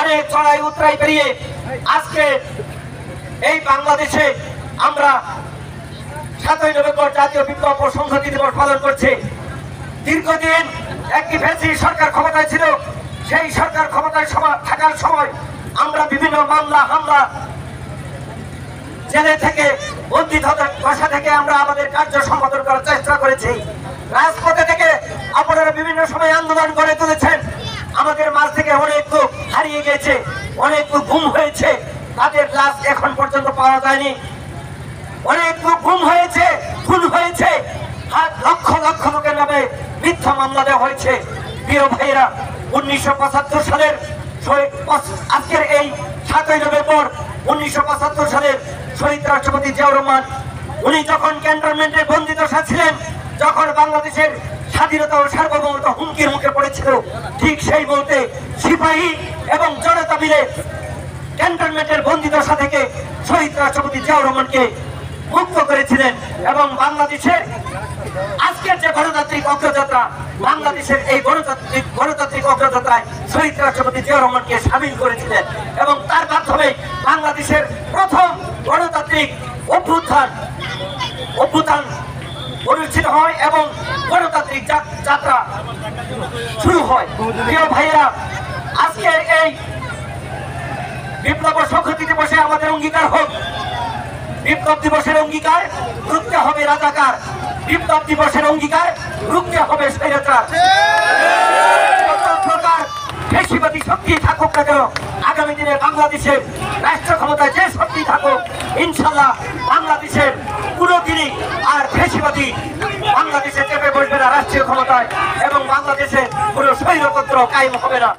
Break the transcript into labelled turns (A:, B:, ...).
A: অনেক চড়াই উতরাই পেরিয়ে আজকে এই বাংলাদেশে আমরা 7ই নভেম্বর জাতীয় বিপ্লব ও সংহতি দিবস পালন করছি। দীর্ঘদিন একটি ফ্যাসিস্ট সরকার ক্ষমতায় ছিল। সেই সরকার ক্ষমতায় থাকার সময় আমরা বিভিন্ন মামলা হামলা, জেলে থেকে বন্দী দশা থেকে আমরা আমাদের কার্য সম্পাদন করার চেষ্টা করেছি। রাজপথে থেকে আপনারা বিভিন্ন সময় আন্দোলন করে তুলেছেন। আমাদের মাঝ থেকে অনেক লোক হারিয়ে গেছে, অনেক লোক গুম হয়েছে, তাদের লাশ এখন পর্যন্ত পাওয়া যায়নি। অনেক লোক গুম হয়েছে, খুন হয়েছে, লক্ষ লক্ষ লোকের নামে মিথ্যা মামলা দেওয়া হয়েছে। প্রিয় ভাইয়েরা, 1975 সালের আজকের এই 7ই নভেম্বর 1975 সালের শহীদ রাষ্ট্রপতি জিয়াউর রহমান উনি যখন ক্যান্টনমেন্টে বন্দী দশা ছিলেন, যখন বাংলাদেশের স্বাধীনতা ও সার্বভৌমত্ব হুমকির মুখে পড়েছিল, ঠিক সেই মুহূর্তে সিপাহী এবং জনতা মিলে ক্যান্টনমেন্টের বন্দী দশা থেকে শহীদ রাষ্ট্রপতি জিয়াউর রহমানকে মুক্ত করেছিলেন। এবং বাংলাদেশের আজকের যে গণতান্ত্রিক অগ্রযাত্রা, বাংলাদেশের এই গণতান্ত্রিক অগ্রযাত্রায় শহীদ রাষ্ট্রপতি জিয়াউর রহমানকে সামিল করেছিলেন এবং তার মাধ্যমে বাংলাদেশের প্রথম গণতান্ত্রিক অভ্যুত্থান অনুষ্ঠিত হয় এবং গণতান্ত্রিক যাত্রা শুরু হয়। প্রিয় ভাইয়েরা, আজকের এই বিপ্লব ও সংহতি দিবসে আমাদের অঙ্গীকার হোক, বিপ্লব দিবসের অঙ্গীকার রুখতে হবে রাজাকার, বিপ্লব দিবসের অঙ্গীকার রুখতে হবে স্বৈরাচার। বেশিবাদী শক্তি থাকুক না কেন, আগামী দিনে বাংলাদেশের রাষ্ট্র ক্ষমতায় যে শক্তি থাকুক, ইনশাল্লাহ বাংলাদেশের পুরোদিনই আর বেশিবাদী বাংলাদেশে চেপে বসবে না রাষ্ট্রীয় ক্ষমতায় এবং বাংলাদেশে পুরো স্বৈরতন্ত্র কায়েম হবে না।